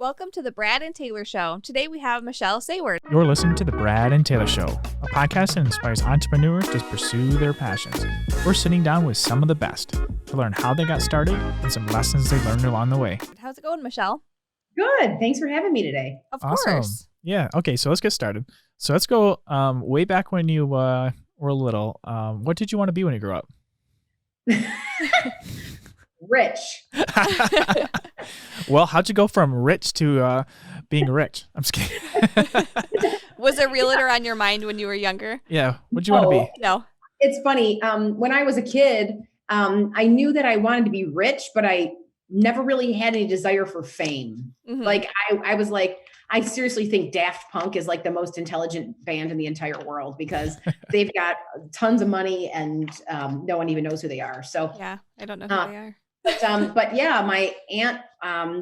Welcome to the Brad and Taylor Show. Today we have Michelle Saward. You're listening to the Brad and Taylor Show, a podcast that inspires entrepreneurs to pursue their passions. We're sitting down with some of the best to learn how they got started and some lessons they learned along the way. How's it going, Michelle? Good. Thanks for having me today. Of Awesome. course. Yeah. Okay. So let's get started. So let's go way back when you were little. What did you want to be when you grew up? Rich. Well, how'd you go from rich to being rich? I'm just kidding. Was a realtor on your mind when you were younger? Yeah. What'd you want to be? No. It's funny. When I was a kid, I knew that I wanted to be rich, but I never really had any desire for fame. Mhm. Like I was like, I seriously think Daft Punk is like the most intelligent band in the entire world because they've got tons of money and no one even knows who they are. So Yeah, I don't know who they are. But yeah, my aunt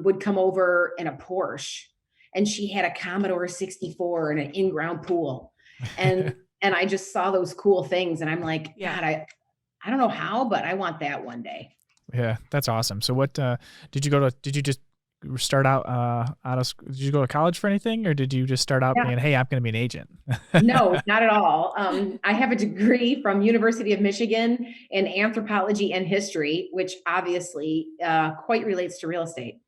would come over in a Porsche, and she had a Commodore 64 and an in-ground pool, and I just saw those cool things, and I'm like, Yeah. God, I don't know how, but I want that one day. Yeah, that's awesome. So what did you go to? Did you just start out did you go to college for anything, or did you just start out being, hey, I'm going to be an agent? No, not at all. I have a degree from University of Michigan in anthropology and history, which obviously quite relates to real estate.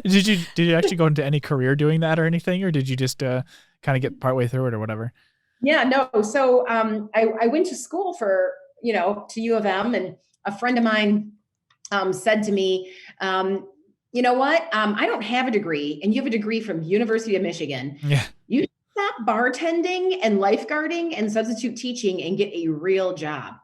Did you actually go into any career doing that or anything, or did you just kind of get partway through it or whatever? Yeah, no. So I went to school for, to U of M, and a friend of mine said to me, you know what? I don't have a degree, and you have a degree from University of Michigan. Yeah. You stop bartending and lifeguarding and substitute teaching and get a real job.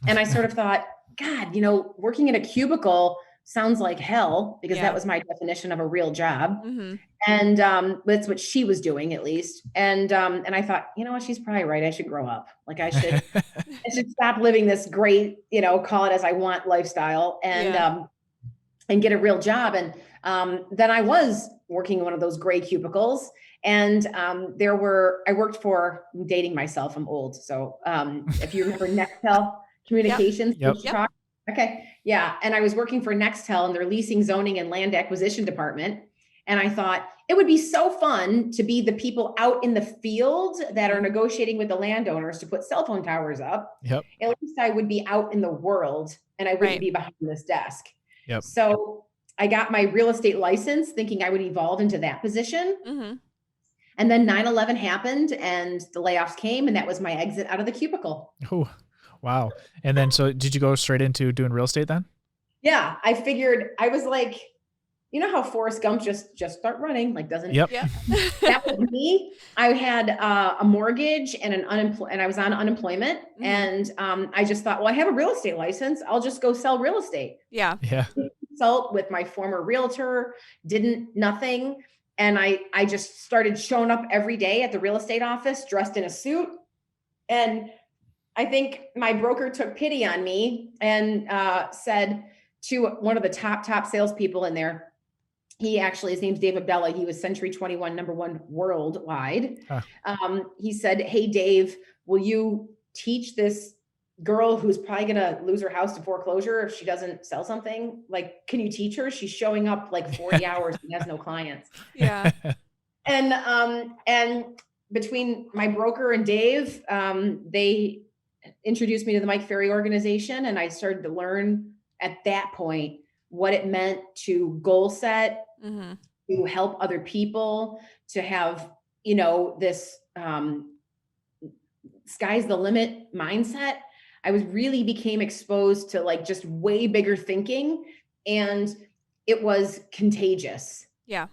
And I sort of thought, God, working in a cubicle sounds like hell, because that was my definition of a real job. Mm-hmm. And that's what she was doing, at least. And I thought, you know what? She's probably right. I should grow up. Like I should stop living this great, call it as I want lifestyle, and get a real job. And then I was working in one of those gray cubicles, and I'm dating myself. I'm old. So if you remember Nextel Communications, Yep. Okay. Yeah. And I was working for Nextel in their leasing, zoning, and land acquisition department. And I thought it would be so fun to be the people out in the field that are negotiating with the landowners to put cell phone towers up. Yep. At least I would be out in the world, and I wouldn't be behind this desk. Yep. So I got my real estate license thinking I would evolve into that position. Mm-hmm. And then 9/11 happened, and the layoffs came, and that was my exit out of the cubicle. Oh, wow. And then, so did you go straight into doing real estate then? Yeah. I figured, I was like, you know how Forrest Gump just start running, like doesn't. Yep. Yeah. That was me. I had a mortgage and and I was on unemployment. Mm-hmm. And I just thought, well, I have a real estate license. I'll just go sell real estate. Yeah. Yeah. Consult with my former realtor, nothing. And I just started showing up every day at the real estate office dressed in a suit. And I think my broker took pity on me and said to one of the top salespeople in there, his name's Dave Abdallah. He was Century 21 #1 worldwide. He said, hey, Dave, will you teach this girl who's probably going to lose her house to foreclosure if she doesn't sell something? Like, can you teach her? She's showing up like 40 hours and has no clients. Yeah. And between my broker and Dave, they introduced me to the Mike Ferry organization, and I started to learn at that point what it meant to goal set, Mm-hmm. to help other people, to have, this sky's the limit mindset. I really became exposed to like just way bigger thinking, and it was contagious. Yeah.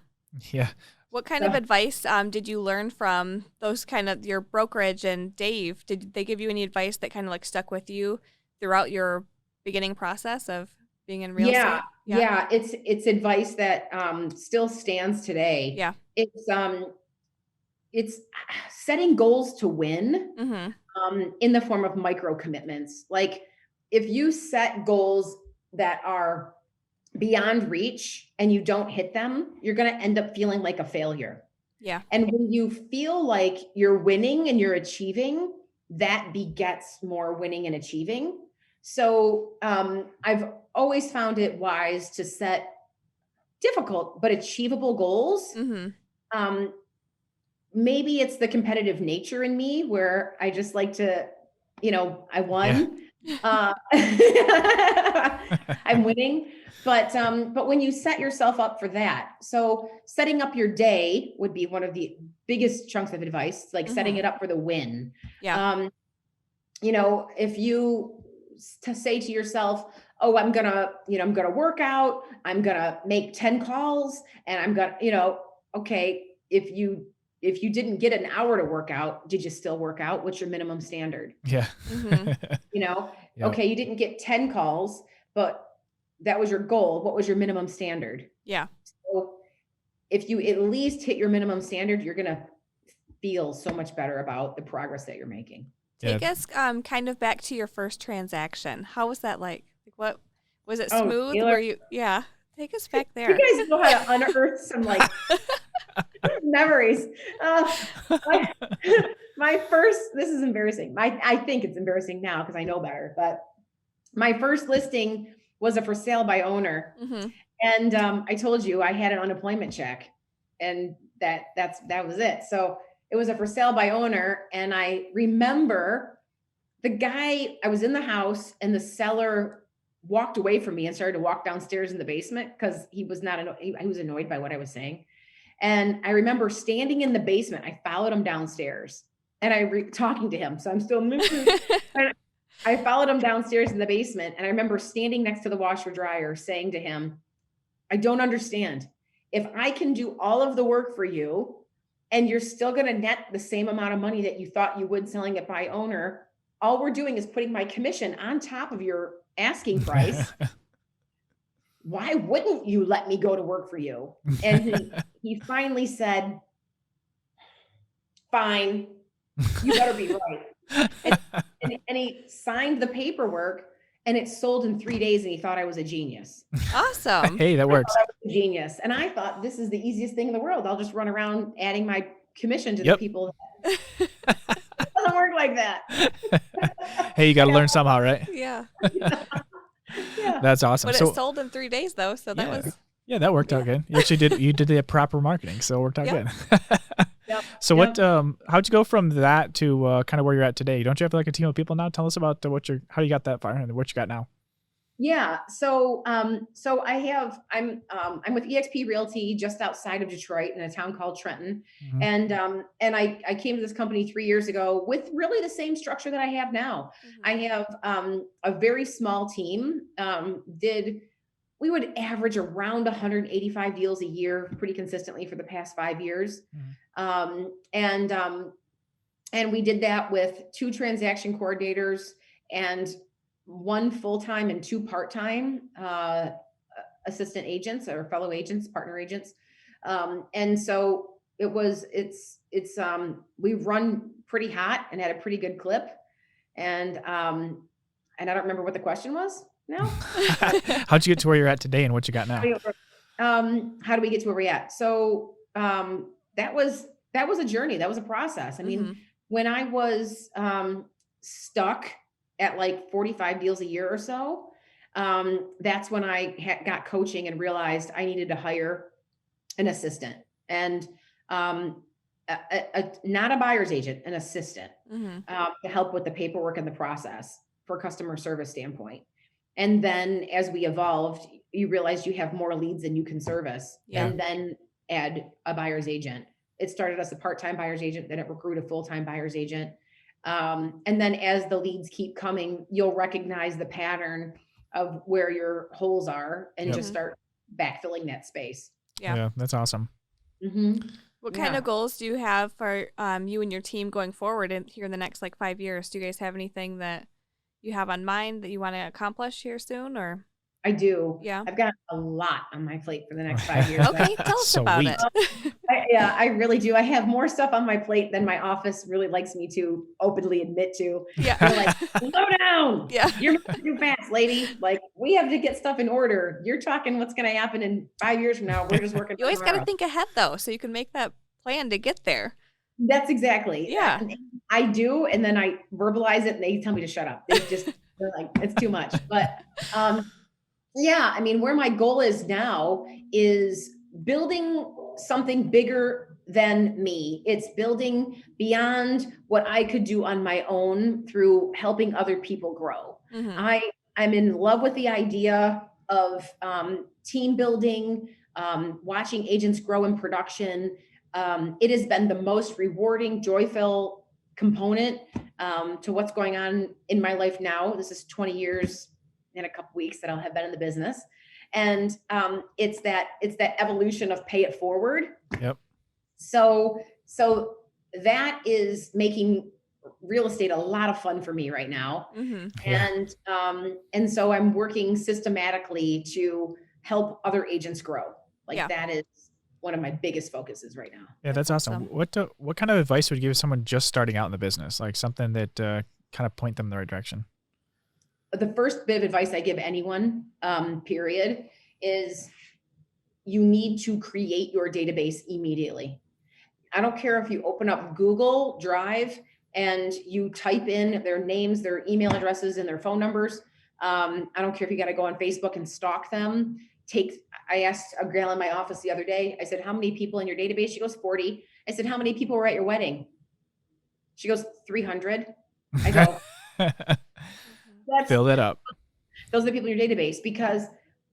Yeah. What kind of advice did you learn from those kind of your brokerage and Dave? Did they give you any advice that kind of like stuck with you throughout your beginning process of being in real estate? Yeah. It's advice that still stands today. Yeah. It's setting goals to win. Mm-hmm. In the form of micro commitments. Like if you set goals that are beyond reach and you don't hit them, you're going to end up feeling like a failure. Yeah. And when you feel like you're winning and you're achieving, that begets more winning and achieving. So I've always found it wise to set difficult but achievable goals. Maybe it's the competitive nature in me where I just like to, I won. Yeah. I'm winning. But when you set yourself up for that, so setting up your day would be one of the biggest chunks of advice, like setting it up for the win. Yeah. If you say to yourself, oh, I'm going to work out, I'm going to make 10 calls, and I'm going to, okay, if you didn't get an hour to work out, did you still work out? What's your minimum standard? Yeah. Yep. Okay, you didn't get 10 calls, but that was your goal. What was your minimum standard? Yeah. So if you at least hit your minimum standard, you're going to feel so much better about the progress that you're making. Take us kind of back to your first transaction. How was that like? What was it smooth? Were you take us back there. You guys know how to unearth some memories. My first, this is embarrassing. I think it's embarrassing now because I know better, but my first listing was a for sale by owner. And I told you I had an unemployment check, and that was it. So it was a for sale by owner. And I remember the guy, I was in the house and the seller walked away from me and started to walk downstairs in the basement because he was annoyed by what I was saying. And I remember standing in the basement. I followed him downstairs and talking to him. So I'm still moving. I followed him downstairs in the basement. And I remember standing next to the washer dryer saying to him, I don't understand. If I can do all of the work for you and you're still going to net the same amount of money that you thought you would selling it by owner, all we're doing is putting my commission on top of your asking price. Why wouldn't you let me go to work for you? And he finally said, fine, you better be right. And he signed the paperwork and it sold in 3 days and he thought I was a genius. Awesome. Hey, that works. I was a genius. And I thought this is the easiest thing in the world. I'll just run around adding my commission to the people. It doesn't work like that. Hey, you got to learn somehow, right? Yeah. Yeah. That's awesome. But it sold in 3 days though. So that was. Yeah, that worked out good. You actually did the proper marketing. So it worked out good. Yep. So how'd you go from that to kind of where you're at today? Don't you have like a team of people now? Tell us about how you got that far and what you got now. Yeah. So I'm with eXp Realty just outside of Detroit in a town called Trenton. And I came to this company 3 years ago with really the same structure that I have now. I have a very small team. We would average around 185 deals a year pretty consistently for the past 5 years. And we did that with 2 transaction coordinators and 1 full-time and 2 part-time assistant agents or fellow agents, partner agents. And so we run pretty hot and had a pretty good clip. And I don't remember what the question was now. How'd you get to where you're at today and what you got now? How do we get to where we're at? So that was a journey. That was a process. I mean, when I was stuck at like 45 deals a year or so, that's when I got coaching and realized I needed to hire an assistant and not a buyer's agent, an assistant to help with the paperwork and the process for customer service standpoint. And then as we evolved, you realized you have more leads than you can service and then add a buyer's agent. It started as a part-time buyer's agent, then it grew to full-time buyer's agent. And then as the leads keep coming, you'll recognize the pattern of where your holes are and just start backfilling that space. Yeah, that's awesome. What kind of goals do you have for you and your team going forward here in the next 5 years? Do you guys have anything that you have on mind that you want to accomplish here soon, or? I do. Yeah. I've got a lot on my plate for the next 5 years. Okay. Tell us about it. I really do. I have more stuff on my plate than my office really likes me to openly admit to. Yeah. They're like, slow down. Yeah. You're moving too fast, lady. We have to get stuff in order. You're talking what's going to happen in 5 years from now. We're just working. You always got to think ahead though, so you can make that plan to get there. That's exactly. Yeah. I do. And then I verbalize it and they tell me to shut up. They're like, it's too much. But Yeah, I mean, where my goal is now is building something bigger than me. It's building beyond what I could do on my own through helping other people grow. Mm-hmm. I'm in love with the idea of team building, watching agents grow in production. It has been the most rewarding, joyful component to what's going on in my life now. This is 20 years in a couple weeks that I'll have been in the business. And it's that evolution of pay it forward. Yep. So that is making real estate a lot of fun for me right now. Mm-hmm. Yeah. And so I'm working systematically to help other agents grow. Like that is one of my biggest focuses right now. Yeah, that's awesome. What kind of advice would you give someone just starting out in the business? Like something that kind of point them in the right direction? The first bit of advice I give anyone, period, is you need to create your database immediately. I don't care if you open up Google Drive and you type in their names, their email addresses, and their phone numbers. I don't care if you got to go on Facebook and stalk them. I asked a girl in my office the other day, I said, how many people in your database? She goes, 40. I said, how many people were at your wedding? She goes, 300. I go, fill that up. Those are the people in your database, because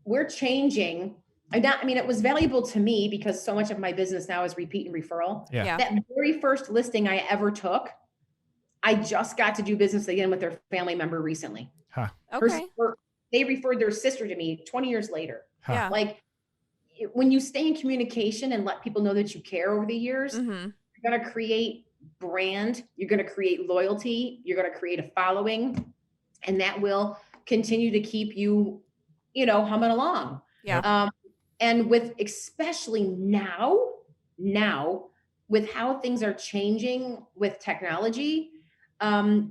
we're changing. It was valuable to me because so much of my business now is repeat and referral. Yeah. That very first listing I ever took, I just got to do business again with their family member recently. Huh. Okay. They referred their sister to me 20 years later. Huh. Yeah. Like when you stay in communication and let people know that you care over the years, Mm-hmm. you're going to create brand, you're going to create loyalty, you're going to create a following, and that will continue to keep you, humming along. Yeah. And with, especially now with how things are changing with technology,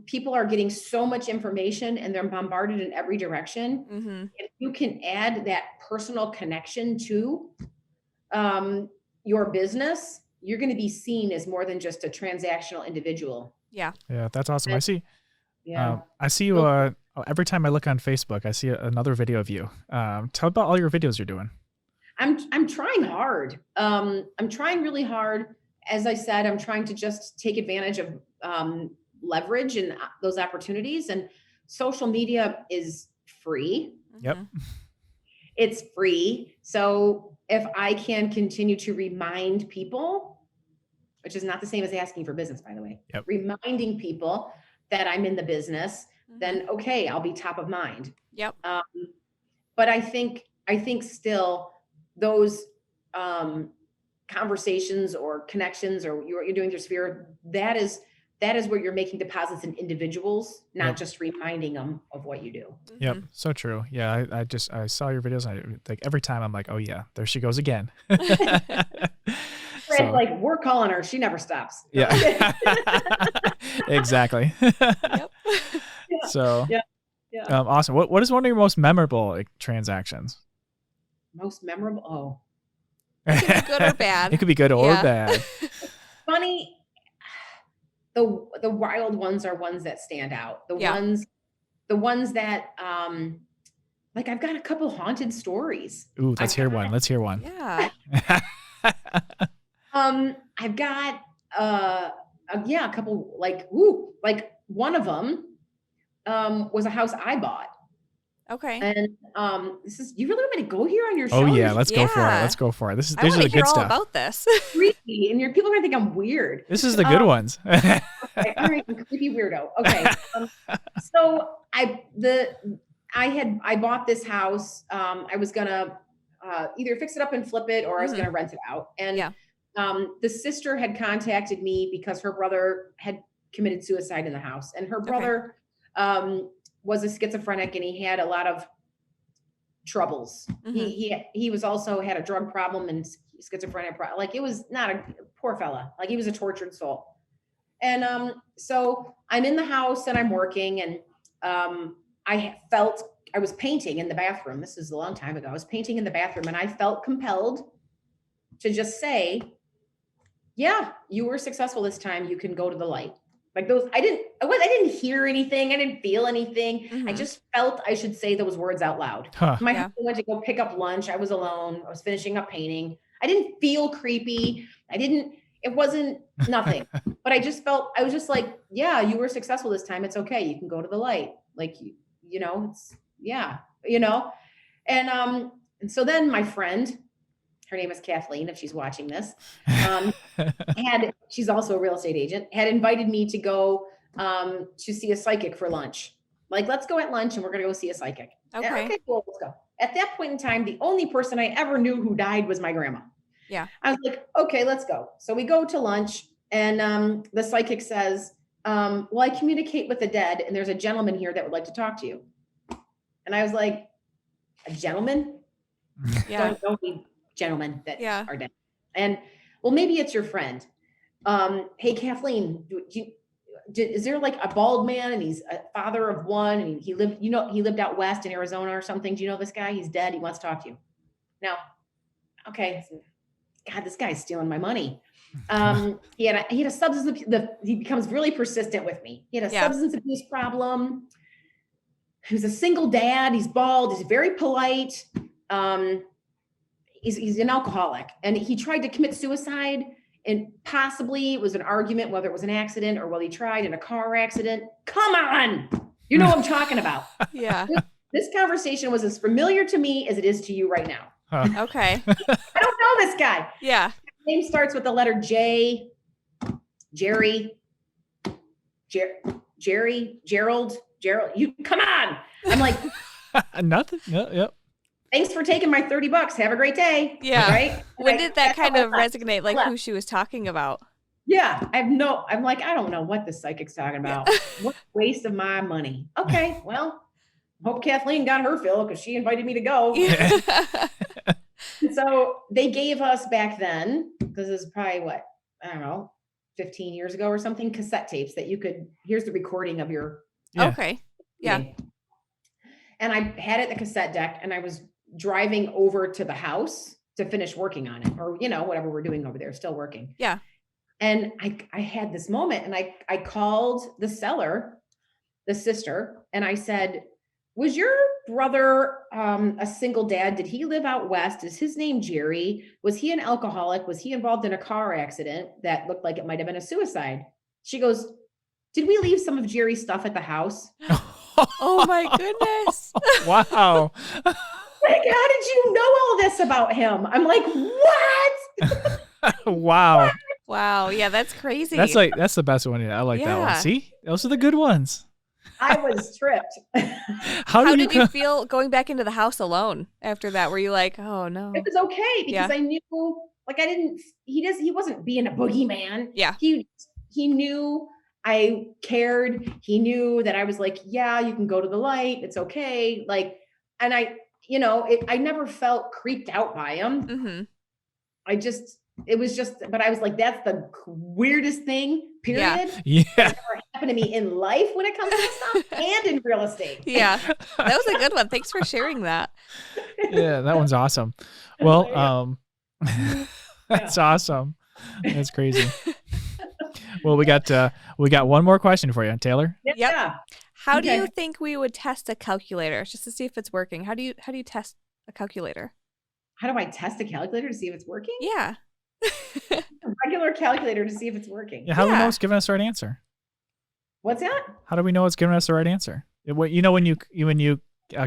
people are getting so much information and they're bombarded in every direction. Mm-hmm. If you can add that personal connection to your business, you're going to be seen as more than just a transactional individual. Yeah. Yeah, that's awesome. I see. Yeah. I see you every time I look on Facebook. I see another video of you. Tell about all your videos you're doing. I'm trying hard. I'm trying really hard. As I said, I'm trying to just take advantage of leverage and those opportunities. And social media is free. Yep. It's free. So if I can continue to remind people, which is not the same as asking for business, by the way, Yep. reminding people that I'm in the business, then okay, I'll be top of mind. Yep. But I think still those conversations or connections or what you're doing with your sphere, that is where you're making deposits in individuals, not just reminding them of what you do. Yep. So true. Yeah. I saw your videos. And like every time I'm like, oh yeah, there she goes again. It's like, we're calling her. She never stops. Yeah. Exactly. Yep. So, yeah. Awesome. What is one of your most memorable transactions? Most memorable? Oh. It could be good or bad. It could be good or bad. Funny. The wild ones are ones that stand out. The ones that, like I've got a couple haunted stories. Ooh, let's hear one. Yeah. I've got, a couple, like one of them, was a house I bought. Okay. And you really want me to go here on your show? Oh yeah, let's go for it. Let's go for it. These are the good stuff. About this. Creepy, and people are gonna think I'm weird. This is the good ones. Okay, all right, I'm a creepy weirdo. Okay, so I bought this house. I was gonna either fix it up and flip it, or I was gonna rent it out. And the sister had contacted me because her brother had committed suicide in the house, and her brother was a schizophrenic, and he had a lot of troubles. He was also had a drug problem and schizophrenic problem. Like, it was not a poor fella. Like, he was a tortured soul. And so I'm in the house and I'm working, and I was painting in the bathroom. This is a long time ago. I was painting in the bathroom, and I felt compelled to just say, yeah, you were successful this time. You can go to the light. Like those, I didn't hear anything. I didn't feel anything. I Mhm. just felt I should say those words out loud. Huh. My Yeah. husband went to go pick up lunch. I was alone. I was finishing up painting. I didn't feel creepy. It wasn't nothing, but I was just like, yeah, you were successful this time. It's okay. You can go to the light. Like, you know, it's, yeah, you know? And so then my friend, her name is Kathleen, if she's watching this, she's also a real estate agent, had invited me to go to see a psychic for lunch. Like, let's go at lunch and we're going to go see a psychic. Okay. Okay, cool. Let's go. At that point in time, the only person I ever knew who died was my grandma. Yeah. I was like, okay, let's go. So we go to lunch and the psychic says, well, I communicate with the dead and there's a gentleman here that would like to talk to you. And I was like, a gentleman? Yeah. Don't be gentlemen that Yeah. are dead. And well, maybe it's your friend. Hey, Kathleen, is there like a bald man and he's a father of one and he lived out west in Arizona or something? Do you know this guy? He's dead. He wants to talk to you. Now, okay. God, this guy's stealing my money. He had a substance he becomes really persistent with me. He had a substance abuse problem. He was a single dad. He's bald. He's very polite. He's an alcoholic, and he tried to commit suicide, and possibly it was an argument, whether it was an accident or whether he tried in a car accident. Come on. You know what I'm talking about. Yeah. This conversation was as familiar to me as it is to you right now. Huh. Okay. I don't know this guy. Yeah. His name starts with the letter J. Jerry. Gerald. You come on. I'm like, Nothing. Yep. thanks for taking my $30. Have a great day. Yeah. Right. When did that kind of left. resonate, like who she was talking about? Yeah. I'm like, I don't know what this psychic's talking about. What a waste of my money. Okay. Well, hope Kathleen got her fill because she invited me to go. Yeah. So they gave us back then, because this is probably what, I don't know, 15 years ago or something, cassette tapes that here's the recording of your. Yeah. Okay. Yeah. And I had it in the cassette deck and I was driving over to the house to finish working on it, or, whatever we're doing over there, still working. Yeah. And I had this moment and I called the seller, the sister, and I said, was your brother a single dad? Did he live out west? Is his name Jerry? Was he an alcoholic? Was he involved in a car accident that looked like it might have been a suicide? She goes, did we leave some of Jerry's stuff at the house? Oh my goodness. Wow. Like, how did you know all this about him? I'm like, what? Wow. Wow. Yeah, that's crazy. That's the best one. I like that one. Yeah. See, those are the good ones. I was tripped. How did you feel going back into the house alone after that? Were you like, oh no? It was okay because I knew, like, he wasn't being a boogeyman. Yeah. He knew I cared. He knew that I was like, yeah, you can go to the light. It's okay. Like, and I never felt creeped out by him. Mm-hmm. But I was like, that's the weirdest thing, period. Yeah. That's never happened to me in life when it comes to this stuff and in real estate. Yeah. That was a good one. Thanks for sharing that. Yeah, that one's awesome. Well, that's awesome. That's crazy. Well, we got one more question for you, Taylor. Yeah. How do you think we would test a calculator just to see if it's working? How do you test a calculator? How do I test a calculator to see if it's working? Yeah. A regular calculator to see if it's working. Yeah, how do we know it's giving us the right answer? What's that? How do we know it's giving us the right answer? When you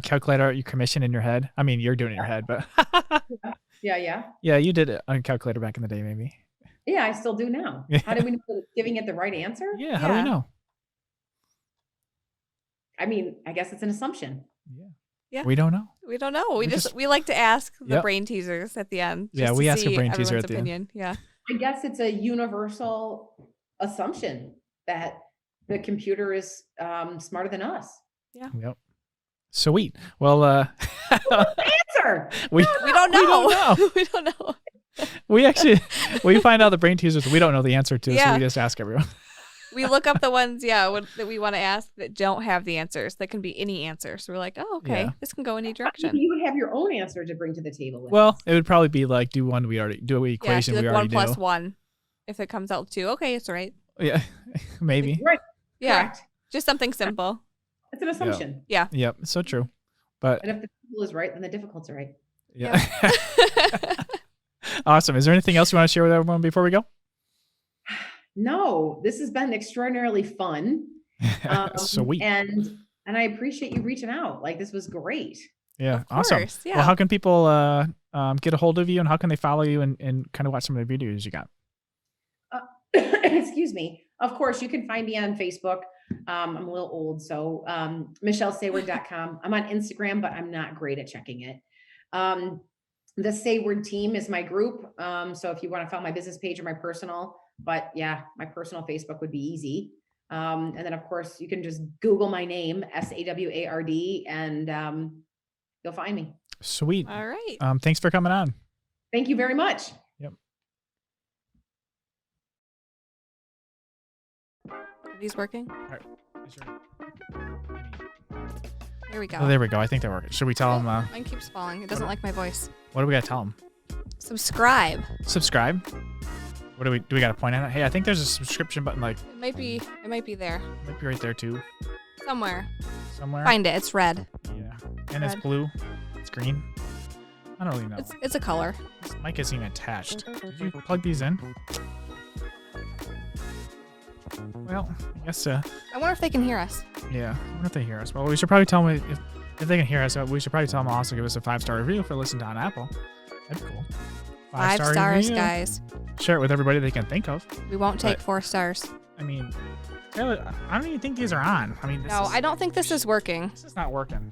calculate out your commission in your head. I mean, you're doing it in your head, but Yeah. Yeah, you did it on a calculator back in the day, maybe. Yeah, I still do now. Yeah. How do we know that it's giving it the right answer? Yeah, how do we know? I mean, I guess it's an assumption. Yeah. We don't know. We don't know. We like to ask the brain teasers at the end. Yeah, we ask a brain teaser at the end. Yeah. I guess it's a universal assumption that the computer is smarter than us. Yeah. Yep. Sweet. Well, answer. We don't know. We don't know. We find out the brain teasers we don't know the answer to, so we just ask everyone. We look up the ones, that we want to ask that don't have the answers. That can be any answer. So we're like, oh, okay, this can go any direction. You would have your own answer to bring to the table. It would probably be like do an equation we already 1 knew. + 1. If it comes out 2, okay, it's right. Yeah, maybe. Right. Yeah. Correct. Just something simple. It's an assumption. Yeah. Yep, so true. But And if the simple is right, then the difficult's right. yeah. Awesome. Is there anything else you want to share with everyone before we go? No, this has been extraordinarily fun. Sweet. And I appreciate you reaching out. Like, this was great. Yeah, Of awesome. course, yeah. Well, how can people get a hold of you, and how can they follow you and kind of watch some of the videos you got? Excuse me. Of course, you can find me on Facebook. I'm a little old, so michellesaward.com. I'm on Instagram, but I'm not great at checking it. The Saward team is my group. So if you want to follow my business page or my personal, but yeah, my personal Facebook would be easy. And then of course you can just Google my name, Saward, and you'll find me. Sweet. All right. Thanks for coming on. Thank you very much. Yep. Are these working? All right. Here we go. Oh, there we go. I think that worked. Should we tell them? Mine keeps falling. It doesn't like my voice. What do we got to tell them? Subscribe. Subscribe. What do we got to point at it? Hey, I think there's a subscription button. Like, It might be there. might be right there too, Somewhere. somewhere. Find it. It's red. Yeah, and it's Red. blue. It's green. I don't really know. It's a color. This mic isn't even attached. Did you plug these in? Well, I guess. I wonder if they can hear us. Yeah. I wonder if they hear us. Well, we should probably tell them if they can hear us. We should probably tell them also give us a 5-star review if they're listening on Apple. That'd be cool. 5 5-star stars, review. guys. Share it with everybody they can think of. We won't take But- 4 stars. I mean, Taylor, I don't even think these are on. I mean, No, I don't think this is working. This is not working.